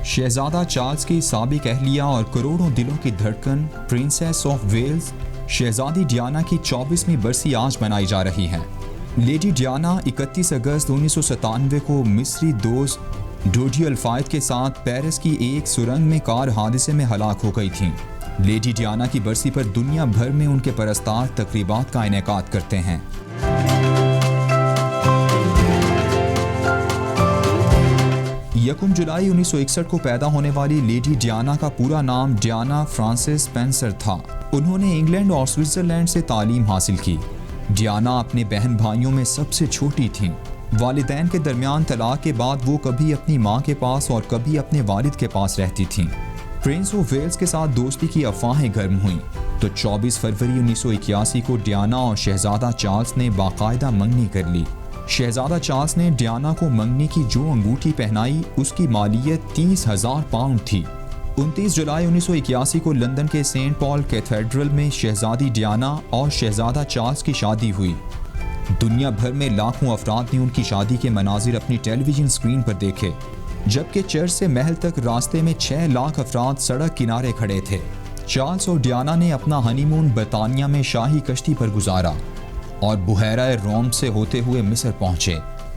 شہزادہ چارلز کی سابق اہلیہ اور کروڑوں دلوں کی دھڑکن پرنسس آف ویلز شہزادی ڈیانا کی 24ویں برسی آج منائی جا رہی ہے۔ لیڈی ڈیانا 31 اگست 1997 کو مصری دوست ڈوڈی الفائد کے ساتھ پیرس کی ایک سرنگ میں کار حادثے میں ہلاک ہو گئی تھیں۔ لیڈی ڈیانا کی برسی پر دنیا بھر میں ان کے پرستار تقریبات کا انعقاد کرتے ہیں۔ 1 جولائی 1961 کو پیدا ہونے والی لیڈی ڈیانا کا پورا نام ڈیانا فرانسس سپنسر تھا۔ انہوں نے انگلینڈ اور سوئٹزرلینڈ سے تعلیم حاصل کی۔ ڈیانا اپنے بہن بھائیوں میں سب سے چھوٹی تھیں۔ والدین کے درمیان طلاق کے بعد وہ کبھی اپنی ماں کے پاس اور کبھی اپنے والد کے پاس رہتی تھیں۔ پرنس آف ویلز کے ساتھ دوستی کی افواہیں گرم ہوئیں تو 24 فروری 1981 کو ڈیانا اور شہزادہ چارلز نے باقاعدہ منگنی کر لی۔ شہزادہ چارلز نے ڈیانا کو منگنی کی جو انگوٹھی پہنائی اس کی مالیت 30,000 پاؤنڈ تھی۔ 29 جولائی 1981 کو لندن کے سینٹ پال کیتھیڈرل میں شہزادی ڈیانا اور شہزادہ چارلز کی شادی ہوئی۔ دنیا بھر میں لاکھوں افراد نے ان کی شادی کے مناظر اپنی ٹیلی ویژن اسکرین پر دیکھے، جبکہ چرچ سے محل تک راستے میں 6 لاکھ افراد سڑک کنارے کھڑے تھے۔ چارلز اور ڈیانا نے اپنا ہنی مون برطانیہ میں شاہی کشتی پر گزارا اور بحیرہ روم سے ہوتے ہوئے مصر پہنچے۔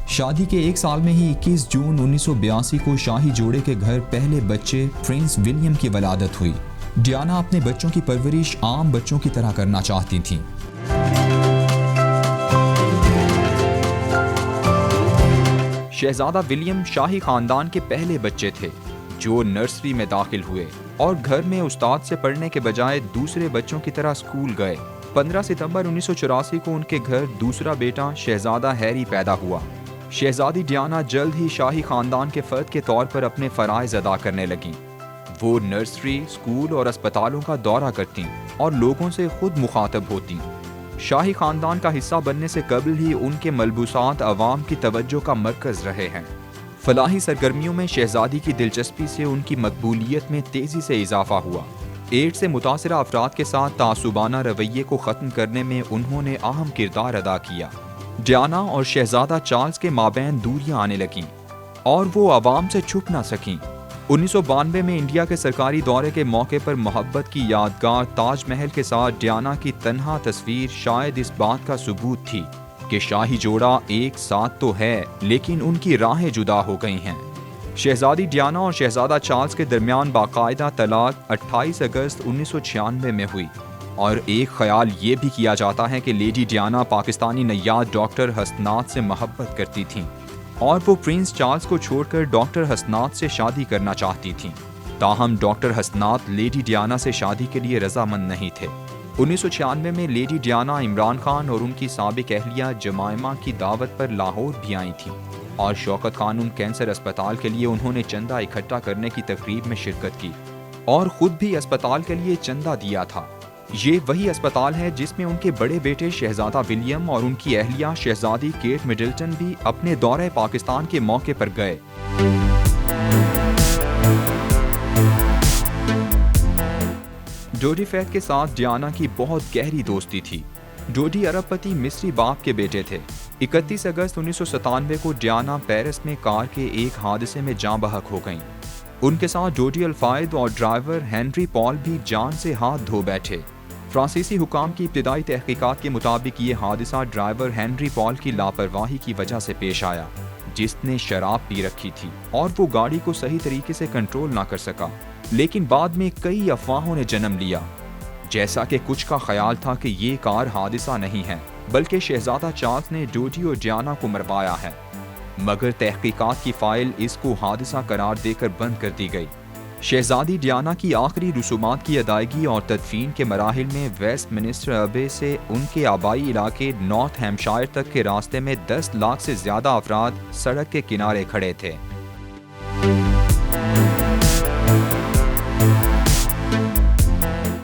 شادی کے 1 سال میں ہی 21 جون 1982 کو شاہی جوڑے کے گھر پہلے بچے پرنس ولیم کی ولادت ہوئی۔ ڈیانا اپنے بچوں کی پرورش عام بچوں کی طرح کرنا چاہتی تھیں۔ شہزادہ ولیم شاہی خاندان کے پہلے بچے تھے جو نرسری میں داخل ہوئے اور گھر میں استاد سے پڑھنے کے بجائے دوسرے بچوں کی طرح اسکول گئے۔ 15 ستمبر 1984 کو ان کے گھر دوسرا بیٹا شہزادہ ہیری پیدا ہوا۔ شہزادی ڈیانا جلد ہی شاہی خاندان کے فرد کے طور پر اپنے فرائض ادا کرنے لگیں۔ وہ نرسری، اسکول اور اسپتالوں کا دورہ کرتیں اور لوگوں سے خود مخاطب ہوتیں۔ شاہی خاندان کا حصہ بننے سے قبل ہی ان کے ملبوسات عوام کی توجہ کا مرکز رہے ہیں۔ فلاحی سرگرمیوں میں شہزادی کی دلچسپی سے ان کی مقبولیت میں تیزی سے اضافہ ہوا۔ ایڈز سے متاثرہ افراد کے ساتھ تعصبانہ رویے کو ختم کرنے میں انہوں نے اہم کردار ادا کیا۔ ڈیانا اور شہزادہ چارلز کے مابین دوریاں آنے لگیں اور وہ عوام سے چھپ نہ سکیں۔ 1992 میں انڈیا کے سرکاری دورے کے موقع پر محبت کی یادگار تاج محل کے ساتھ ڈیانا کی تنہا تصویر شاید اس بات کا ثبوت تھی کہ شاہی جوڑا ایک ساتھ تو ہے لیکن ان کی راہیں جدا ہو گئی ہیں۔ شہزادی ڈیانا اور شہزادہ چارلز کے درمیان باقاعدہ طلاق 28 اگست 1996 میں ہوئی، اور ایک خیال یہ بھی کیا جاتا ہے کہ لیڈی ڈیانا پاکستانی نیاد ڈاکٹر حسنات سے محبت کرتی تھیں اور وہ پرنس چارلز کو چھوڑ کر ڈاکٹر حسنات سے شادی کرنا چاہتی تھیں۔ تاہم ڈاکٹر حسنات لیڈی ڈیانا سے شادی کے لیے رضامند نہیں تھے۔ 1996 میں لیڈی ڈیانا عمران خان اور ان کی سابق اہلیہ جمائمہ کی دعوت پر لاہور بھی آئی تھیں اور شوکت خانم کینسر اسپتال کے لیے انہوں نے چندہ اکٹھا کرنے کی تقریب میں شرکت کی اور خود بھی اسپتال کے لیے چندہ دیا تھا۔ یہ وہی اسپتال ہے جس میں ان کے بڑے بیٹے شہزادہ ولیم اور ان کی اہلیہ شہزادی کیٹ مڈلٹن بھی اپنے دورہ پاکستان کے موقع پر گئے۔ ڈوڈی فیتھ کے ساتھ ڈیانا کی بہت گہری دوستی تھی۔ ڈوڈی ارب پتی مصری باپ کے بیٹے تھے۔ 31 اگست 1997 کو ڈیانا پیرس میں کار کے ایک حادثے میں جاں بحق ہو گئیں۔ ان کے ساتھ ڈوڈی الفائد اور ڈرائیور ہنری پال بھی جان سے ہاتھ دھو بیٹھے۔ فرانسیسی حکام کی ابتدائی تحقیقات کے مطابق یہ حادثہ ڈرائیور ہنری پال کی لاپرواہی کی وجہ سے پیش آیا، جس نے شراب پی رکھی تھی اور وہ گاڑی کو صحیح طریقے سے کنٹرول نہ کر سکا۔ لیکن بعد میں کئی افواہوں نے جنم لیا، جیسا کہ کچھ کا خیال تھا کہ یہ کار حادثہ نہیں ہے بلکہ شہزادہ چارلز نے ڈوڈی اور ڈیانا کو مروایا ہے، مگر تحقیقات کی فائل اس کو حادثہ قرار دے کر بند کر دی گئی۔ شہزادی ڈیانا کی آخری رسومات کی ادائیگی اور تدفین کے مراحل میں ویسٹ منسٹر ابے سے ان کے آبائی علاقے نارتھ ہیمپشائر تک کے راستے میں 10 لاکھ سے زیادہ افراد سڑک کے کنارے کھڑے تھے۔